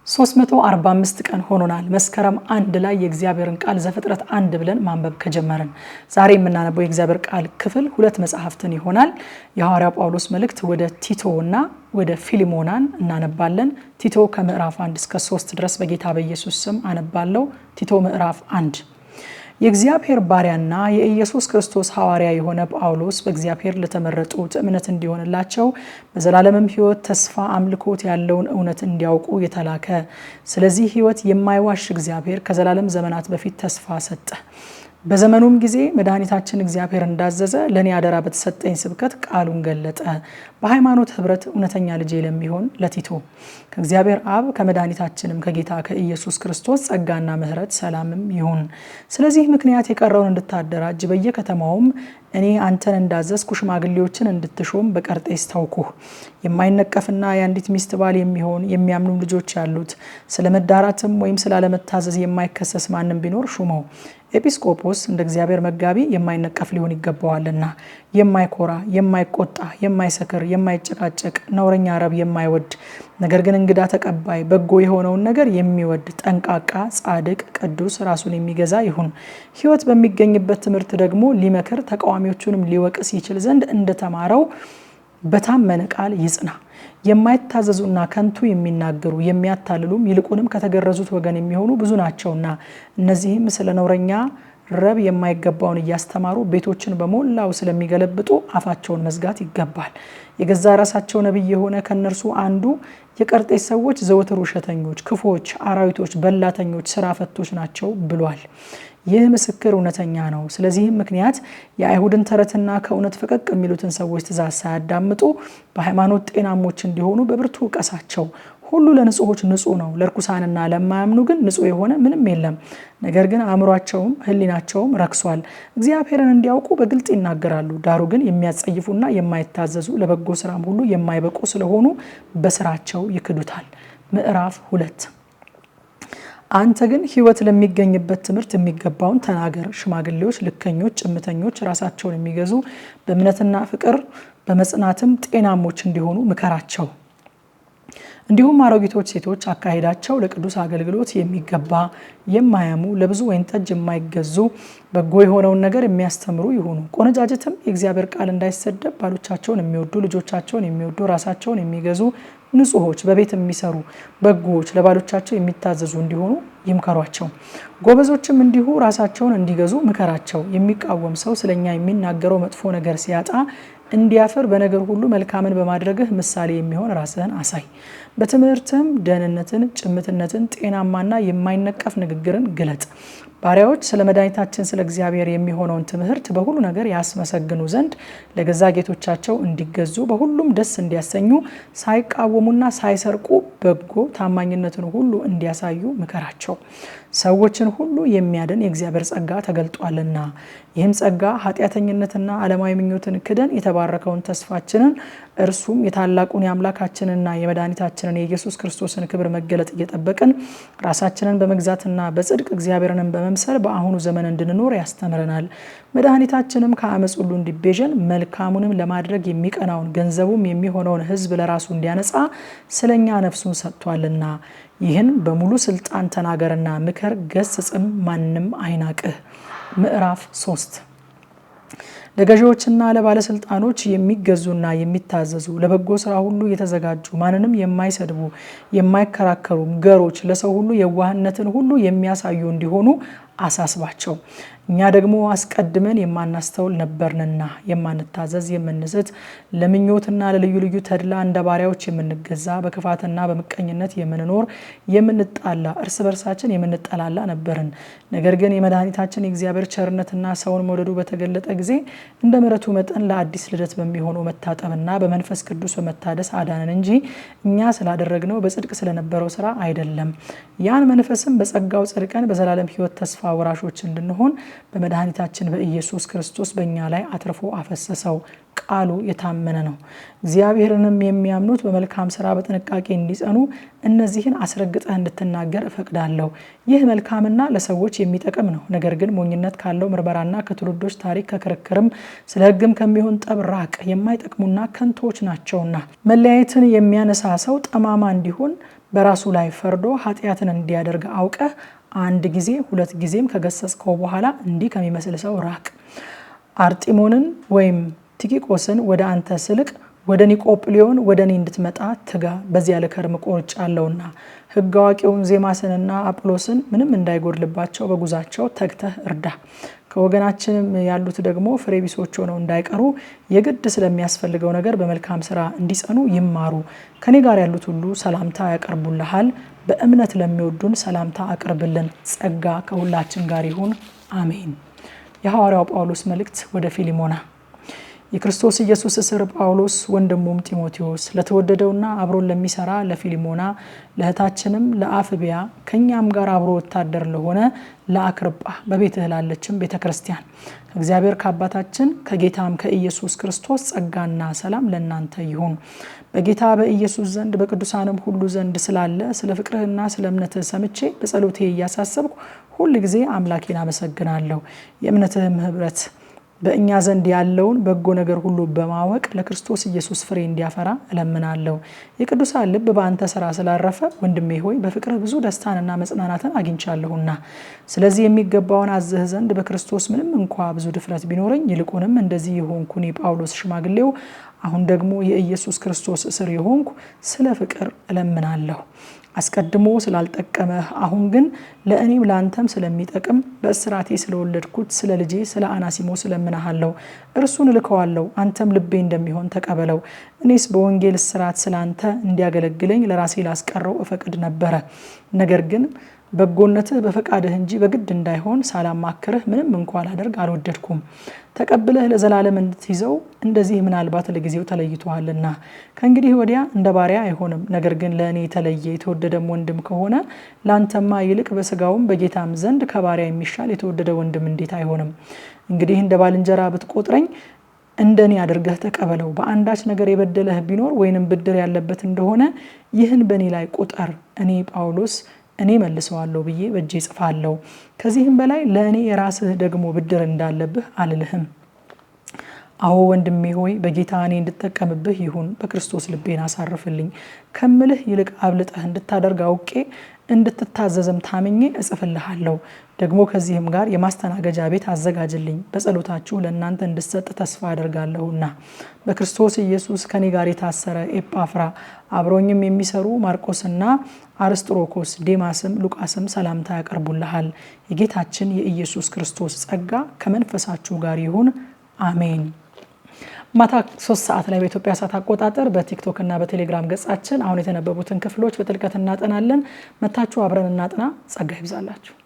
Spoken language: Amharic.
345 ቀን ሆኖናል መስከረም 1 ላይ የእግዚአብሔርን ቃል ዘፍጥረት 1 ብለን ማንበብ ከጀመርን። ዛሬ የምናነበው የእግዚአብሔር ቃል ክፍል ሁለት መጽሐፍትን ይሆናል። የሐዋርያው ጳውሎስ መልእክት ወደ ቲቶና ወደ ፊሊሞናን እናነባለን። ቲቶ ከምዕራፍ 1 እስከ 3 ድረስ በጌታ በኢየሱስ ስም አነባለሁ። ቲቶ ምዕራፍ 1። የእግዚአብሔር ባሪያና የኢየሱስ ክርስቶስ ሐዋርያ የሆነ ጳውሎስ በእግዚአብሔር ለተመረጡት እምነት እንዲሆንላቸው በዘላለምም ሕይወት ተስፋ አምልኮት ያለውን እውነት እንዲያውቁ የተላከ፣ ስለዚህ ሕይወት የማይዋሽ እግዚአብሔር ከዘላለም ዘመናት በፊት ተስፋ ሰጠ። በዘመኑም ጊዜ መድኃኒታችን እግዚአብሔር እንዳዘዘ ለኔ አደራ በተሰጠኝ ስብከት ቃሉን ገለጠ። በሃይማኖት ህብረት እውነተኛ ልጅ ለሚሆን ለቲቶ ከእግዚአብሔር አብ ከመድኃኒታችንም ከጌታ ከኢየሱስ ክርስቶስ ጸጋና ምሕረት ሰላምም ይሁን። ስለዚህ ምክንያት የቀረውን እንድታደራጅ በየከተማውም እኔ አንተን እንዳዘዝኩ ሽማግሌዎችን እንድትሾም በቀርጤስ ተውኩህ። የማይነቀፍና የአንዲት ሚስት ባል የሚሆን የሚያምኑ ልጆች ያሉት፣ ስለመዳራትም ወይም ስላለመታዘዝ የማይከሰስ ማንም ቢኖር ሹመው። ኤጲስቆጶስ እንደ እግዚአብሔር መጋቢ የማይነቀፍ ሊሆን ይገባዋልና፣ የማይኮራ፣ የማይቆጣ፣ የማይሰክር፣ የማይጨቃጨቅ፣ ነውረኛ ረብ የማይወድ፣ ነገር ግን እንግዳ ተቀባይ፣ በጎ የሆነውን ነገር የሚወድ፣ ጠንቃቃ፣ ጻድቅ፣ ቅዱስ፣ ራሱን የሚገዛ ይሁን። ሕይወት በሚገኝበት ትምህርት ደግሞ ሊመክር ተቃዋሚዎቹንም ሊወቅስ ይችል ዘንድ እንደተማረው በታመነ ቃል ይጽና። የማይታዘዙና ከንቱ የሚናገሩ የሚያታልሉም ይልቁንም ከተገረዙት ወገን የሚሆኑ ብዙ ናቸውና፣ እነዚህም ስለ ነውረኛ ረብ የማይገባውን እያስተማሩ ቤቶችን በሞላው ስለሚገለብጡ አፋቸውን መዝጋት ይገባል። የገዛ ራሳቸው ነቢይ የሆነ ከነርሱ አንዱ የቀርጤስ ሰዎች ዘወትር ውሸተኞች፣ ክፉዎች፣ አራዊቶች፣ በላተኞች፣ ስራ ፈቶች ናቸው ብሏል። ይህ ምስክር እውነተኛ ነው። ስለዚህም ምክንያት የአይሁድን ተረትና ከእውነት ፈቀቅ የሚሉትን ሰዎች ትእዛዝ ሳያዳምጡ በሃይማኖት ጤናሞች እንዲሆኑ በብርቱ እቀሳቸው። ሁሉ ለንጹሖች ንጹሕ ነው፣ ለርኩሳንና ለማያምኑ ግን ንጹሕ የሆነ ምንም የለም። ነገር ግን አእምሯቸውም ሕሊናቸውም ረክሷል። እግዚአብሔርን እንዲያውቁ በግልጥ ይናገራሉ፣ ዳሩ ግን የሚያጸይፉና የማይታዘዙ ለበጎ ስራም ሁሉ የማይበቁ ስለሆኑ በስራቸው ይክዱታል። ምዕራፍ 2። አንተ ግን ሕይወት ለሚገኝበት ትምህርት የሚገባውን ተናገር። ሽማግሌዎች ልከኞች፣ ጭምተኞች፣ ራሳቸውን የሚገዙ በእምነትና ፍቅር በመጽናትም ጤናሞች እንዲሆኑ ምከራቸው። እንዲሁም አሮጊቶች ሴቶች አካሄዳቸው ለቅዱስ አገልግሎት የሚገባ፣ የማያሙ፣ ለብዙ ወይን ጠጅ የማይገዙ፣ በጎ የሆነውን ነገር የሚያስተምሩ ይሁኑ። ቆነጃጅትም የእግዚአብሔር ቃል እንዳይሰደብ ባሎቻቸውን የሚወዱ፣ ልጆቻቸውን የሚወዱ፣ ራሳቸውን የሚገዙ፣ ንጹሖች፣ በቤት የሚሰሩ፣ በጎዎች፣ ለባሎቻቸው የሚታዘዙ እንዲሆኑ ይምከሯቸው። ጎበዞችም እንዲሁ ራሳቸውን እንዲገዙ ምከራቸው። የሚቃወም ሰው ስለኛ የሚናገረው መጥፎ ነገር ሲያጣ እንዲያፈር በነገር ሁሉ መልካምን በማድረግህ ምሳሌ የሚሆን ራስህን አሳይ። በትምህርትም ደህንነትን፣ ጭምትነትን፣ ጤናማና የማይነቀፍ ንግግርን ግለጥ። ባሪያዎች ስለ መድኃኒታችን ስለ እግዚአብሔር የሚሆነውን ትምህርት በሁሉ ነገር ያስመሰግኑ ዘንድ ለገዛ ጌቶቻቸው እንዲገዙ በሁሉም ደስ እንዲያሰኙ ሳይቃወሙና ሳይሰርቁ በጎ ታማኝነትን ሁሉ እንዲያሳዩ ምከራቸው። ሰዎችን ሁሉ የሚያድን የእግዚአብሔር ጸጋ ተገልጧልና፣ ይህም ጸጋ ኃጢአተኝነትና ዓለማዊ ምኞትን ክደን የተባረከውን ተስፋችንን እርሱም የታላቁን የአምላካችንና የመድኃኒታችንን የኢየሱስ ክርስቶስን ክብር መገለጥ እየጠበቅን ራሳችንን በመግዛትና በጽድቅ እግዚአብሔርንም በመምሰል በአሁኑ ዘመን እንድንኖር ያስተምረናል። መድኃኒታችንም ከአመፅ ሁሉ እንዲቤዠን መልካሙንም ለማድረግ የሚቀናውን ገንዘቡም የሚሆነውን ሕዝብ ለራሱ እንዲያነጻ ስለኛ ነፍሱን ሰጥቷልና፣ ይህን በሙሉ ስልጣን ተናገርና ምከር፣ ገስጽም፣ ማንም አይናቅህ። ምዕራፍ 3። ለገዢዎችና ለባለስልጣኖች የሚገዙና የሚታዘዙ፣ ለበጎ ስራ ሁሉ የተዘጋጁ፣ ማንንም የማይሰድቡ፣ የማይከራከሩ፣ ገሮች፣ ለሰው ሁሉ የዋህነትን ሁሉ የሚያሳዩ እንዲሆኑ አሳስባቸው። እኛ ደግሞ አስቀድመን የማናስተውል ነበርንና የማንታዘዝ፣ የምንስት፣ ለምኞትና ለልዩ ልዩ ተድላ እንደ ባሪያዎች የምንገዛ፣ በክፋትና በምቀኝነት የምንኖር፣ የምንጣላ፣ እርስ በርሳችን የምንጠላላ ነበርን። ነገር ግን የመድኃኒታችን የእግዚአብሔር ቸርነትና ሰውን መውደዱ በተገለጠ ጊዜ እንደ ምሕረቱ መጠን ለአዲስ ልደት በሚሆነው መታጠብና በመንፈስ ቅዱስ በመታደስ አዳነን እንጂ እኛ ስላደረግነው በጽድቅ ስለነበረው ስራ አይደለም። ያን መንፈስም በጸጋው ጸድቀን በዘላለም ሕይወት ተስፋ ወራሾች እንድንሆን በመድኃኒታችን በኢየሱስ ክርስቶስ በእኛ ላይ አትርፎ አፈሰሰው። ቃሉ የታመነ ነው። እግዚአብሔርንም የሚያምኑት በመልካም ስራ በጥንቃቄ እንዲጸኑ እነዚህን አስረግጠህ እንድትናገር እፈቅዳለሁ። ይህ መልካምና ለሰዎች የሚጠቅም ነው። ነገር ግን ሞኝነት ካለው ምርመራና ከትውልዶች ታሪክ ከክርክርም ስለ ሕግም ከሚሆን ጠብ ራቅ፣ የማይጠቅሙና ከንቶች ናቸውና። መለያየትን የሚያነሳ ሰው ጠማማ እንዲሆን በራሱ ላይ ፈርዶ ኃጢአትን እንዲያደርግ አውቀህ አንድ ጊዜ ሁለት ጊዜም ከገሰጽከው በኋላ እንዲህ ከሚመስል ሰው ራቅ። አርጢሞንን ወይም ቲኪቆስን ወደ አንተ ስልክ ወደ ኒቆጵሊዮን ወደ እኔ እንድትመጣ ትጋ፣ በዚያ ልከርም ቆርጫለሁና። ሕግ አዋቂውን ዜማስንና አጵሎስን ምንም እንዳይጎድልባቸው በጉዛቸው ተግተህ እርዳ። ከወገናችንም ያሉት ደግሞ ፍሬ ቢሶች ሆነው እንዳይቀሩ የግድ ስለሚያስፈልገው ነገር በመልካም ስራ እንዲጸኑ ይማሩ። ከኔ ጋር ያሉት ሁሉ ሰላምታ ያቀርቡልሃል። በእምነት ለሚወዱን ሰላምታ አቅርብልን። ጸጋ ከሁላችን ጋር ይሁን፣ አሜን። የሐዋርያው ጳውሎስ መልእክት ወደ ፊሊሞና። የክርስቶስ ኢየሱስ እስር ጳውሎስ ወንድሙም ጢሞቴዎስ ለተወደደውና አብሮን ለሚሰራ ለፊሊሞና፣ ለእህታችንም ለአፍቢያ፣ ከኛም ጋር አብሮ ወታደር ለሆነ ለአክርጳ በቤትህ ላለችም ቤተክርስቲያን ከእግዚአብሔር ከአባታችን ከጌታም ከኢየሱስ ክርስቶስ ጸጋና ሰላም ለእናንተ ይሁን። በጌታ በኢየሱስ ዘንድ በቅዱሳንም ሁሉ ዘንድ ስላለ ስለ ፍቅርህና ስለ እምነትህ ሰምቼ በጸሎቴ እያሳሰብኩ ሁል ጊዜ አምላኬን አመሰግናለሁ። የእምነትህም ህብረት በእኛ ዘንድ ያለውን በጎ ነገር ሁሉ በማወቅ ለክርስቶስ ኢየሱስ ፍሬ እንዲያፈራ እለምናለሁ። የቅዱሳን ልብ በአንተ ስራ ስላረፈ ወንድሜ ሆይ በፍቅርህ ብዙ ደስታንና መጽናናትን አግኝቻለሁና፣ ስለዚህ የሚገባውን አዝህ ዘንድ በክርስቶስ ምንም እንኳ ብዙ ድፍረት ቢኖረኝ ይልቁንም እንደዚህ የሆንኩ ጳውሎስ ሽማግሌው አሁን ደግሞ የኢየሱስ ክርስቶስ እስር የሆንኩ ስለ ፍቅር እለምናለሁ። አስቀድሞ ስላልጠቀመህ አሁን ግን ለእኔም ለአንተም ስለሚጠቅም በእስራቴ ስለወለድኩት ስለ ልጄ ስለ አናሲሞስ እለምንሃለሁ። እርሱን እልከዋለሁ፣ አንተም ልቤ እንደሚሆን ተቀበለው። እኔስ በወንጌል እስራት ስላንተ እንዲያገለግለኝ ለራሴ ላስቀረው እፈቅድ ነበረ። ነገር ግን በጎነትህ በፈቃድህ እንጂ በግድ እንዳይሆን ሳላማክርህ ምንም እንኳን ላደርግ አልወደድኩም። ተቀብለህ ለዘላለም እንድትይዘው እንደዚህ ምናልባት ለጊዜው ተለይቷልና ከእንግዲህ ወዲያ እንደ ባሪያ አይሆንም። ነገር ግን ለእኔ የተለየ የተወደደም ወንድም ከሆነ ላንተማ ይልቅ በስጋውም በጌታም ዘንድ ከባሪያ የሚሻል የተወደደ ወንድም እንዴት አይሆንም? እንግዲህ እንደ ባልንጀራ ብትቆጥረኝ እንደኔ አድርገህ ተቀበለው። በአንዳች ነገር የበደለህ ቢኖር ወይንም ብድር ያለበት እንደሆነ ይህን በእኔ ላይ ቁጠር። እኔ ጳውሎስ እኔ መልሰዋለሁ ብዬ በእጄ ጽፋለሁ። ከዚህም በላይ ለእኔ የራስህ ደግሞ ብድር እንዳለብህ አልልህም። አዎ ወንድሜ ሆይ በጌታ እኔ እንድጠቀምብህ ይሁን። በክርስቶስ ልቤን አሳርፍልኝ። ከምልህ ይልቅ አብልጠህ እንድታደርግ አውቄ እንድትታዘዝም ታምኜ እጽፍልሃለሁ። ደግሞ ከዚህም ጋር የማስተናገጃ ቤት አዘጋጅልኝ፣ በጸሎታችሁ ለእናንተ እንድሰጥ ተስፋ አደርጋለሁና። በክርስቶስ ኢየሱስ ከኔ ጋር የታሰረ ኤጳፍራ፣ አብሮኝም የሚሰሩ ማርቆስና አርስጥሮኮስ፣ ዴማስም ሉቃስም ሰላምታ ያቀርቡልሃል። የጌታችን የኢየሱስ ክርስቶስ ጸጋ ከመንፈሳችሁ ጋር ይሁን፣ አሜን። ማታ 3 ሰዓት ላይ በኢትዮጵያ ሰዓት አቆጣጠር በቲክቶክ እና በቴሌግራም ገጻችን አሁን የተነበቡትን ክፍሎች በጥልቀት እናጠናለን። መታችሁ አብረን እናጥና። ጸጋ ይብዛላችሁ።